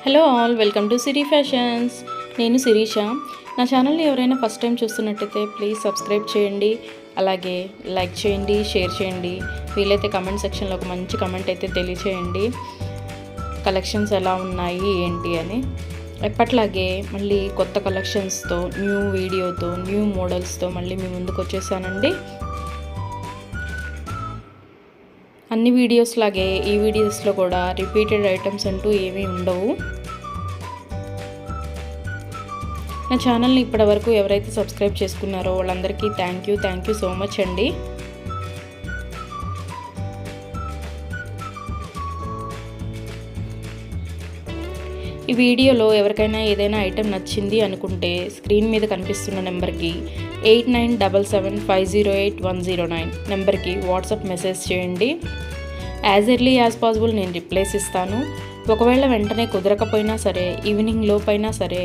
Hello all, welcome to Siri fashions. నేను శిరీష. నా ఛానల్ని ఎవరైనా ఫస్ట్ టైం చూస్తున్నట్టయితే ప్లీజ్ సబ్స్క్రైబ్ చేయండి, అలాగే లైక్ చేయండి, షేర్ చేయండి. వీలైతే కమెంట్ సెక్షన్లో ఒక మంచి కమెంట్ అయితే తెలియచేయండి, కలెక్షన్స్ ఎలా ఉన్నాయి ఏంటి అని. ఎప్పట్లాగే మళ్ళీ కొత్త కలెక్షన్స్తో, న్యూ వీడియోతో, న్యూ మోడల్స్తో మళ్ళీ మీ ముందుకు వచ్చేసానండి. అన్ని వీడియోస్ లాగే ఈ వీడియోస్లో కూడా రిపీటెడ్ ఐటమ్స్ అంటూ ఏమీ ఉండవు. నా ఛానల్ని ఇప్పటివరకు ఎవరైతే సబ్స్క్రైబ్ చేసుకున్నారో వాళ్ళందరికీ థ్యాంక్ యూ సో మచ్ అండి. ఈ వీడియోలో ఎవరికైనా ఏదైనా ఐటెం నచ్చింది అనుకుంటే స్క్రీన్ మీద కనిపిస్తున్న నెంబర్కి 8977508109 నెంబర్కి వాట్సాప్ మెసేజ్ చేయండి. యాజ్ ఎర్లీ యాజ్ పాసిబుల్ నేను రిప్లైస్ ఇస్తాను. ఒకవేళ వెంటనే కుదరకపోయినా సరే ఈవినింగ్ లోపైనా సరే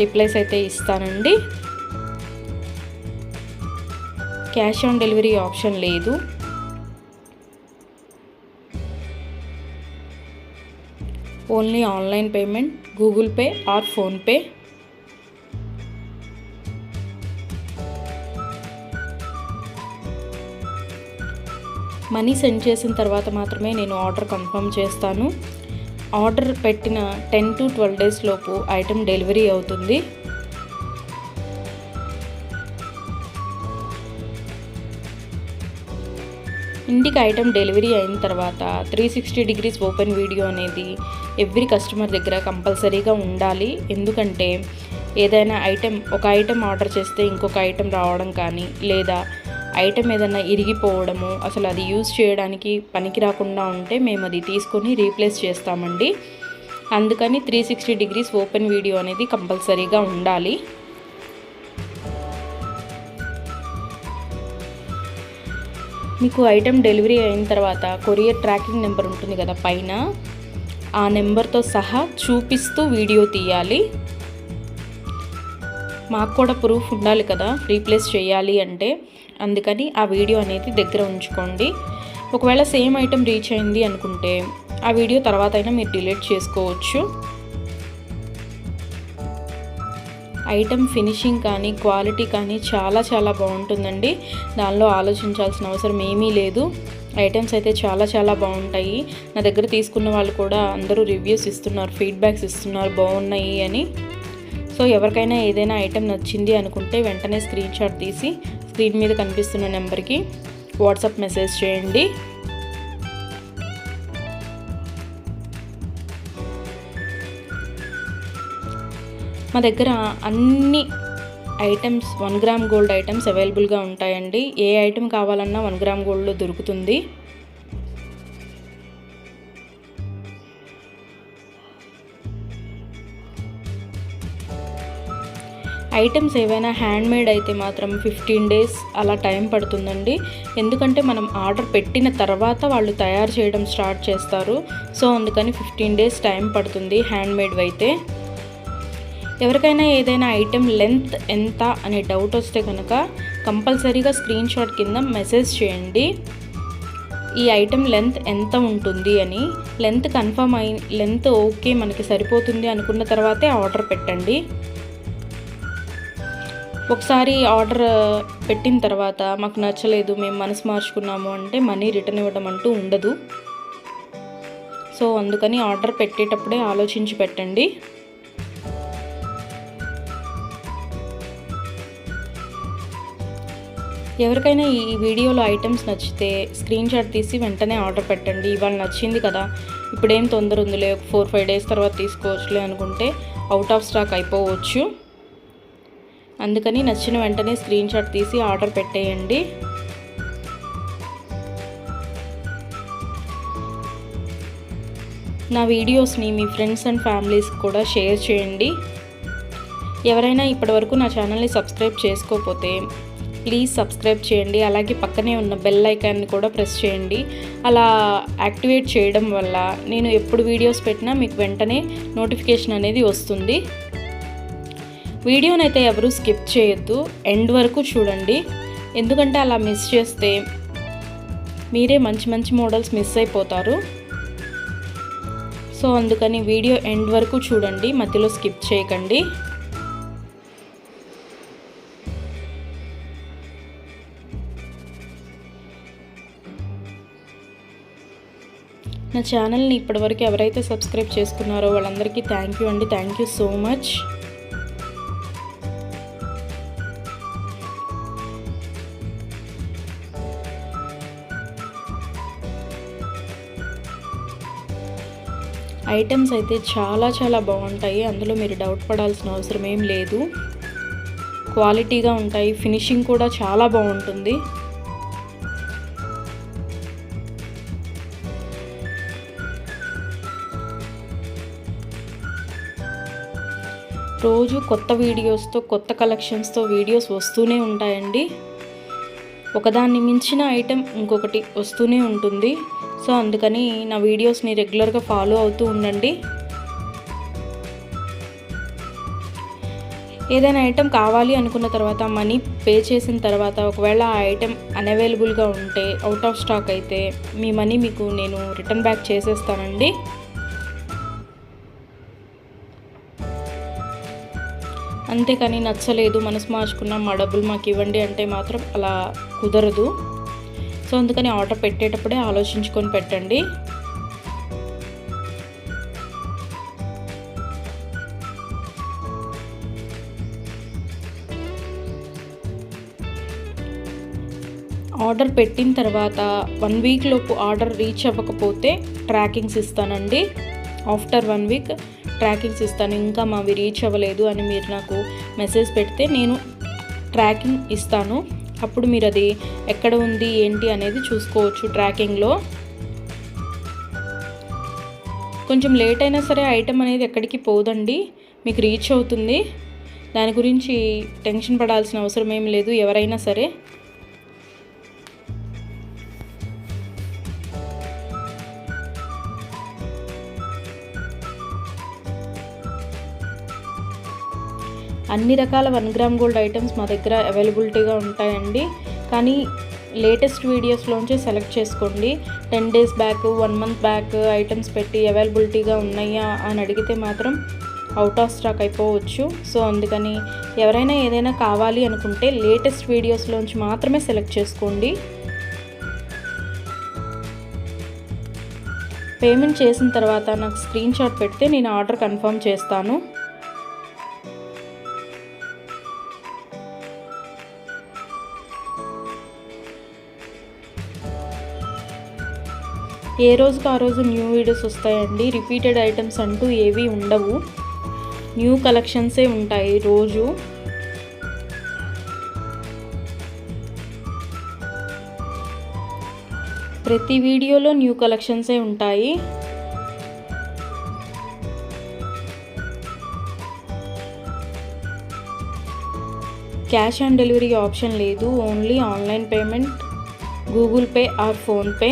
రిప్లైస్ అయితే ఇస్తానండి. క్యాష్ ఆన్ డెలివరీ ఆప్షన్ లేదు. Only online payment, Google pay are PhonePe. Money send చేసిన తర్వాత మాత్రమే నేను ఆర్డర్ కన్ఫర్మ్ చేస్తాను. ఆర్డర్ పెట్టిన 10 to 12 days లోపు ఐటెం డెలివరీ అవుతుంది. ఇంటికి ఐటెం డెలివరీ అయిన తర్వాత 360 degrees ఓపెన్ వీడియో అనేది ఎవ్రీ కస్టమర్ దగ్గర కంపల్సరీగా ఉండాలి. ఎందుకంటే ఏదైనా ఒక ఐటెం ఆర్డర్ చేస్తే ఇంకొక ఐటెం రావడం కానీ, లేదా ఐటెం ఏదైనా ఇరిగిపోవడము, అసలు అది యూజ్ చేయడానికి పనికి రాకుండా ఉంటే మేము అది తీసుకొని రీప్లేస్ చేస్తామండి. అందుకని 360 degrees ఓపెన్ వీడియో అనేది కంపల్సరీగా ఉండాలి. మీకు ఐటెం డెలివరీ అయిన తర్వాత కొరియర్ ట్రాకింగ్ నెంబర్ ఉంటుంది కదా పైన, ఆ నెంబర్తో సహా చూపిస్తూ వీడియో తీయాలి. మాకు కూడా ప్రూఫ్ ఉండాలి కదా రీప్లేస్ చేయాలి అంటే. అందుకని ఆ వీడియో అనేది దగ్గర ఉంచుకోండి. ఒకవేళ సేమ్ ఐటెం రీచ్ అయింది అనుకుంటే ఆ వీడియో తర్వాత అయినా మీరు డిలీట్ చేసుకోవచ్చు. ఐటెం ఫినిషింగ్ కానీ, క్వాలిటీ కానీ చాలా బాగుంటుందండి. దానిలో ఆలోచించాల్సిన అవసరం ఏమీ లేదు. ఐటమ్స్ అయితే చాలా బాగుంటాయి. నా దగ్గర తీసుకున్న వాళ్ళు కూడా అందరూ రివ్యూస్ ఇస్తున్నారు, ఫీడ్బ్యాక్స్ ఇస్తున్నారు బాగున్నాయి అని. సో ఎవరికైనా ఏదైనా ఐటెం నచ్చింది అనుకుంటే వెంటనే స్క్రీన్ షాట్ తీసి స్క్రీన్ మీద కనిపిస్తున్న నెంబర్కి వాట్సాప్ మెసేజ్ చేయండి. మా దగ్గర అన్ని ఐటమ్స్ 1 gram గోల్డ్ ఐటమ్స్ అవైలబుల్గా ఉంటాయండి. ఏ ఐటెం కావాలన్నా 1 gram గోల్డ్లో దొరుకుతుంది. ఐటమ్స్ ఏవైనా హ్యాండ్మేడ్ అయితే మాత్రం 15 days అలా టైం పడుతుందండి. ఎందుకంటే మనం ఆర్డర్ పెట్టిన తర్వాత వాళ్ళు తయారు చేయడం స్టార్ట్ చేస్తారు. సో అందుకని 15 days టైం పడుతుంది హ్యాండ్మేడ్ అయితే. ఎవరికైనా ఏదైనా ఐటెం లెంత్ ఎంత అనే డౌట్ వస్తే కనుక కంపల్సరీగా స్క్రీన్ షాట్ కింద మెసేజ్ చేయండి. ఈ ఐటెం లెంత్ ఎంత ఉంటుంది అని. లెంత్ ఓకే మనకి సరిపోతుంది అనుకున్న తర్వాతే ఆర్డర్ పెట్టండి. ఒకసారి ఆర్డర్ పెట్టిన తర్వాత మాకు నచ్చలేదు, మేము మనసు మార్చుకున్నాము అంటే మనీ రిటర్న్ ఇవ్వడం అంటూ ఉండదు. సో అందుకని ఆర్డర్ పెట్టేటప్పుడే ఆలోచించి పెట్టండి. ఎవరికైనా ఈ వీడియోలో ఐటమ్స్ నచ్చితే స్క్రీన్ షాట్ తీసి వెంటనే ఆర్డర్ పెట్టండి. ఇవాళ నచ్చింది కదా, ఇప్పుడేం తొందర ఉందిలే, 4-5 days తర్వాత తీసుకోవచ్చులే అనుకుంటే అవుట్ ఆఫ్ స్టాక్ అయిపోవచ్చు. అందుకని నచ్చిన వెంటనే స్క్రీన్ షాట్ తీసి ఆర్డర్ పెట్టేయండి. నా వీడియోస్ని మీ ఫ్రెండ్స్ అండ్ ఫ్యామిలీస్కి కూడా షేర్ చేయండి. ఎవరైనా ఇప్పటివరకు నా ఛానల్ని సబ్స్క్రైబ్ చేసుకోకపోతే ప్లీజ్ సబ్స్క్రైబ్ చేయండి. అలాగే పక్కనే ఉన్న బెల్ ఐకాన్ని కూడా ప్రెస్ చేయండి. అలా యాక్టివేట్ చేయడం వల్ల నేను ఎప్పుడు వీడియోస్ పెట్టినా మీకు వెంటనే నోటిఫికేషన్ అనేది వస్తుంది. వీడియోనైతే ఎవరు స్కిప్ చేయొద్దు, ఎండ్ వరకు చూడండి. ఎందుకంటే అలా మిస్ చేస్తే మీరే మంచి మోడల్స్ మిస్ అయిపోతారు. సో అందుకని వీడియో ఎండ్ వరకు చూడండి, మధ్యలో స్కిప్ చేయకండి. నా ఛానల్ని ఇప్పటివరకు ఎవరైతే సబ్స్క్రైబ్ చేసుకున్నారో వాళ్ళందరికీ థ్యాంక్ యూ అండి. Thank you so much. Items అయితే చాలా బాగుంటాయి, అందులో మీరు డౌట్ పడాల్సిన అవసరం ఏం లేదు. క్వాలిటీగా ఉంటాయి, ఫినిషింగ్ కూడా చాలా బాగుంటుంది. రోజు కొత్త వీడియోస్తో, కొత్త కలెక్షన్స్తో వీడియోస్ వస్తూనే ఉంటాయండి. ఒకదాన్ని మించిన ఐటెం ఇంకొకటి వస్తూనే ఉంటుంది. సో అందుకని నా వీడియోస్ని రెగ్యులర్గా ఫాలో అవుతూ ఉండండి. ఏదైనా ఐటెం కావాలి అనుకున్న తర్వాత మనీ పే చేసిన తర్వాత ఒకవేళ ఆ ఐటెం అన్అవైలబుల్గా ఉంటే, అవుట్ ఆఫ్ స్టాక్ అయితే మీ మనీ మీకు నేను రిటర్న్ బ్యాక్ చేసేస్తానండి. అంతేకాని నచ్చలేదు, మనసు మార్చుకున్నాం, మా డబ్బులు మాకు ఇవ్వండి అంటే మాత్రం అలా కుదరదు. సో అందుకని ఆర్డర్ పెట్టేటప్పుడే ఆలోచించుకొని పెట్టండి. ఆర్డర్ పెట్టిన తర్వాత 1 వీక్ లోపు ఆర్డర్ రీచ్ అవ్వకపోతే ట్రాకింగ్స్ ఇస్తానండి. ఆఫ్టర్ 1 వీక్ ట్రాకింగ్స్ ఇస్తాను. ఇంకా మావి రీచ్ అవ్వలేదు అని మీరు నాకు మెసేజ్ పెడితే నేను ట్రాకింగ్ ఇస్తాను. అప్పుడు మీరు అది ఎక్కడ ఉంది ఏంటి అనేది చూసుకోవచ్చు ట్రాకింగ్లో. కొంచెం లేట్ అయినా సరే ఐటెం అనేది ఎక్కడికి పోదండి, మీకు రీచ్ అవుతుంది. దాని గురించి టెన్షన్ పడాల్సిన అవసరం ఏం లేదు ఎవరైనా సరే. అన్ని రకాల 1 గ్రామ్ గోల్డ్ ఐటమ్స్ మా దగ్గర అవైలబిలిటీగా ఉంటాయండి. కానీ లేటెస్ట్ వీడియోస్లోంచి సెలెక్ట్ చేసుకోండి. 10 days back, 1 month back items పెట్టి అవైలబిలిటీగా ఉన్నాయా అని అడిగితే మాత్రం అవుట్ ఆఫ్ స్టాక్ అయిపోవచ్చు. సో అందుకని ఎవరైనా ఏదైనా కావాలి అనుకుంటే లేటెస్ట్ వీడియోస్లోంచి మాత్రమే సెలెక్ట్ చేసుకోండి. పేమెంట్ చేసిన తర్వాత నాకు స్క్రీన్ షాట్ పెడితే నేను ఆర్డర్ కన్ఫర్మ్ చేస్తాను. ఏ రోజుకి ఆ రోజు న్యూ వీడియోస్ వస్తాయండి. రిపీటెడ్ ఐటమ్స్ అంటూ ఏవి ఉండవు, న్యూ కలెక్షన్సే ఉంటాయి రోజు. ప్రతి వీడియోలో న్యూ కలెక్షన్సే ఉంటాయి. క్యాష్ ఆన్ డెలివరీ ఆప్షన్ లేదు, only online payment, Google pay are PhonePe.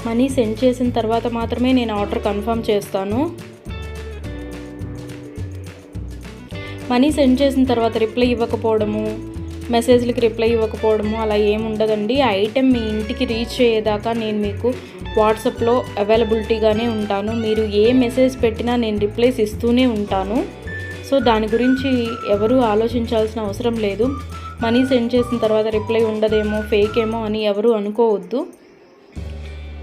Money send చేసిన తర్వాత మాత్రమే నేను ఆర్డర్ కన్ఫర్మ్ చేస్తాను. మనీ సెండ్ చేసిన తర్వాత రిప్లై ఇవ్వకపోవడము, మెసేజ్లకి రిప్లై ఇవ్వకపోవడము అలా ఏమి ఉండదండి. ఆ ఐటెం మీ ఇంటికి రీచ్ అయ్యేదాకా నేను మీకు వాట్సాప్లో అవైలబిలిటీగానే ఉంటాను. మీరు ఏ మెసేజ్ పెట్టినా నేను రిప్లైస్ ఇస్తూనే ఉంటాను. సో దాని గురించి ఎవరూ ఆలోచించాల్సిన అవసరం లేదు. మనీ సెండ్ చేసిన తర్వాత రిప్లై ఉండదేమో, ఫేక్ ఏమో అని ఎవరు అనుకోవద్దు.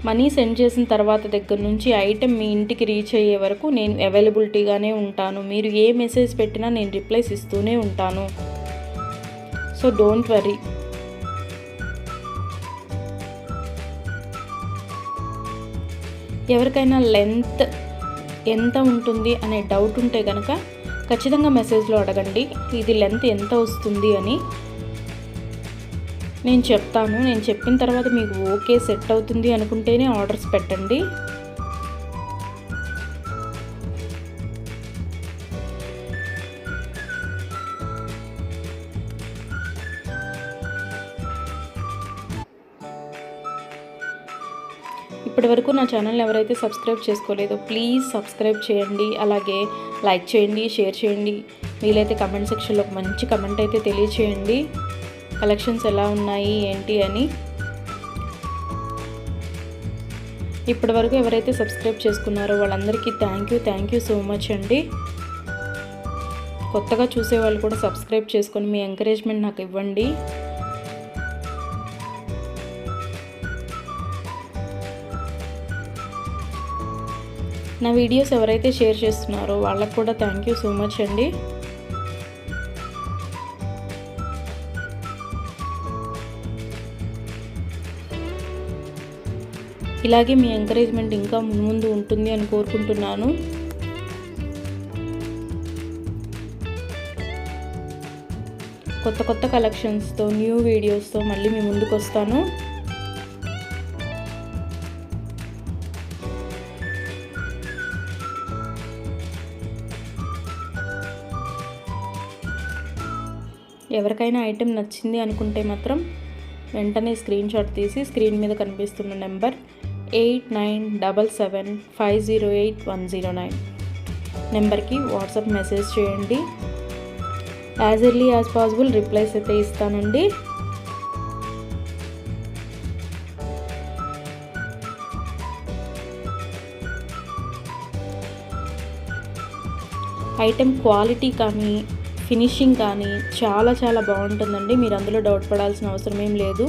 మనీ సెండ్ చేసిన తర్వాత దగ్గర నుంచి ఐటెం మీ ఇంటికి రీచ్ అయ్యే వరకు నేను అవైలబిలిటీగానే ఉంటాను. మీరు ఏ మెసేజ్ పెట్టినా నేను రిప్లైస్ ఇస్తూనే ఉంటాను. So don't worry. ఎవరికైనా లెంత్ ఎంత ఉంటుంది అనే డౌట్ ఉంటే కనుక ఖచ్చితంగా మెసేజ్లో అడగండి, ఇది లెంత్ ఎంత వస్తుంది అని. నేను చెప్తాను. నేను చెప్పిన తర్వాత మీకు ఓకే సెట్ అవుతుంది అనుకుంటేనే ఆర్డర్స్ పెట్టండి. ఇప్పటివరకు నా ఛానల్ ఎవరైతే సబ్స్క్రైబ్ చేసుకోలేదో ప్లీజ్ సబ్స్క్రైబ్ చేయండి. అలాగే లైక్ చేయండి, షేర్ చేయండి. వీలైతే కమెంట్ సెక్షన్లో ఒక మంచి కమెంట్ అయితే తెలియచేయండి, కలెక్షన్స్ ఎలా ఉన్నాయి ఏంటి అని. ఇప్పటి వరకు ఎవరైతే సబ్స్క్రైబ్ చేసుకున్నారో వాళ్ళందరికీ థ్యాంక్ యూ సో మచ్ అండి. కొత్తగా చూసే వాళ్ళు కూడా సబ్స్క్రైబ్ చేసుకొని మీ ఎంకరేజ్మెంట్ నాకు ఇవ్వండి. నా వీడియోస్ ఎవరైతే షేర్ చేస్తున్నారో వాళ్ళకు కూడా థ్యాంక్ యూ సో మచ్ అండి. ఇలాగే మీ ఎంకరేజ్మెంట్ ఇంకా ముందు ఉంటుంది అని కోరుకుంటున్నాను. కొత్త కలెక్షన్స్తో న్యూ వీడియోస్తో మళ్ళీ మీ ముందుకు వస్తాను. ఎవరికైనా ఐటెం నచ్చింది అనుకుంటే మాత్రం వెంటనే స్క్రీన్ షాట్ తీసి స్క్రీన్ మీద కనిపిస్తున్న నెంబర్ 8977508109 నెంబర్కి వాట్సాప్ మెసేజ్ చేయండి. As early as possible replies అయితే ఇస్తానండి. ఐటెం క్వాలిటీ కానీ ఫినిషింగ్ కానీ చాలా బాగుంటుందండి. మీరు అందులో డౌట్ పడాల్సిన అవసరం ఏం లేదు.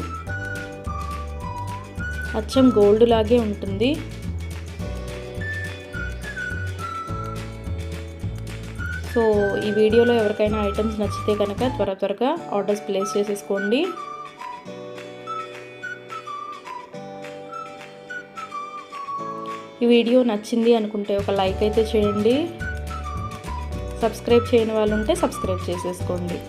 అచ్చం గోల్డ్ లాగే ఉంటుంది. సో ఈ వీడియోలో ఎవరికైనా ఐటమ్స్ నచ్చితే కనుక త్వరగా ఆర్డర్స్ ప్లేస్ చేసేసుకోండి. ఈ వీడియో నచ్చింది అనుకుంటే ఒక లైక్ అయితే చేయండి. సబ్స్క్రైబ్ చేయని వాళ్ళు ఉంటే సబ్స్క్రైబ్ చేసేసుకోండి.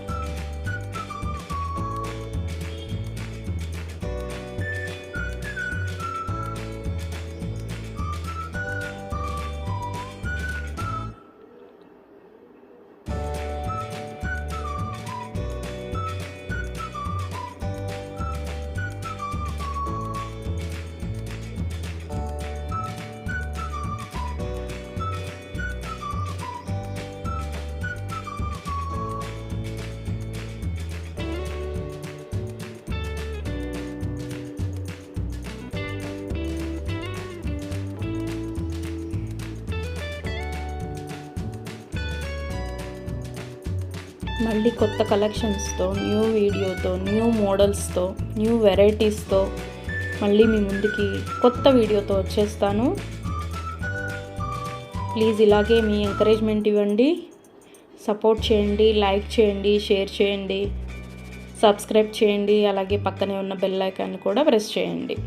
మళ్ళీ కొత్త కలెక్షన్స్తో న్యూ వీడియోతో న్యూ మోడల్స్తో న్యూ వెరైటీస్తో మళ్ళీ మీ ముందుకి కొత్త వీడియోతో వచ్చేస్తాను. ప్లీజ్ ఇలాగే మీ ఎంకరేజ్మెంట్ ఇవ్వండి, సపోర్ట్ చేయండి, లైక్ చేయండి, షేర్ చేయండి, సబ్స్క్రైబ్ చేయండి. అలాగే పక్కనే ఉన్న బెల్ ఐకాన్ కూడా ప్రెస్ చేయండి.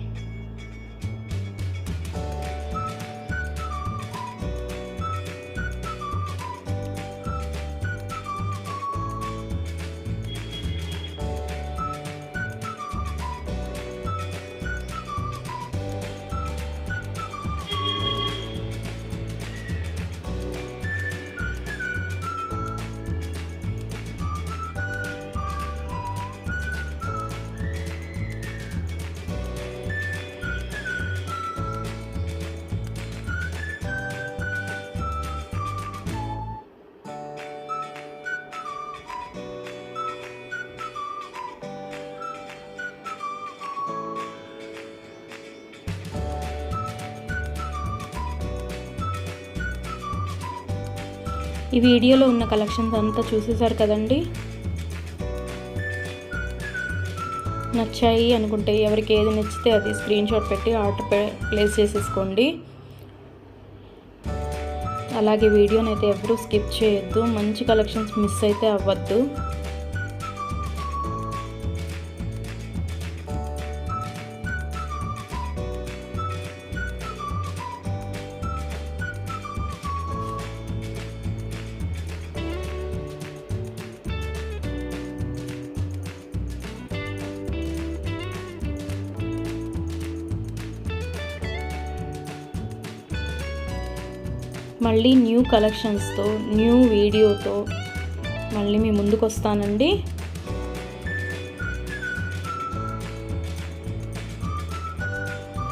ఈ వీడియోలో ఉన్న కలెక్షన్స్ అంతా చూసేసారు కదండి. నచ్చాయి అనుకుంటే ఎవరికి ఏది నచ్చితే అది స్క్రీన్ షాట్ పెట్టి ఆర్డర్ ప్లేస్ చేసేసుకోండి. అలాగే వీడియోని అయితే ఎవరూ స్కిప్ చేయొద్దు. మంచి కలెక్షన్స్ మిస్ అయితే అవ్వద్దు. మళ్ళీ న్యూ కలెక్షన్స్తో న్యూ వీడియోతో మళ్ళీ మీ ముందుకు వస్తానండి.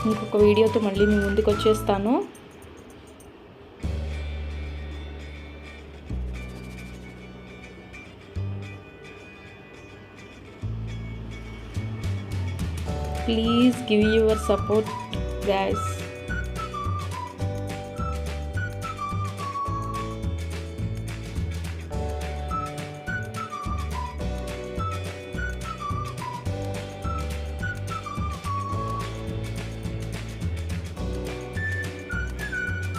ఇంకొక వీడియోతో మళ్ళీ మీ ముందుకు వచ్చేస్తాను. Please give your support, guys.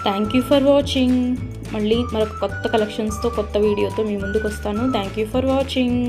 Thank you for watching. మళ్ళీ మరొక కొత్త కలెక్షన్స్తో కొత్త వీడియోతో మీ ముందుకు వస్తాను. Thank you for watching.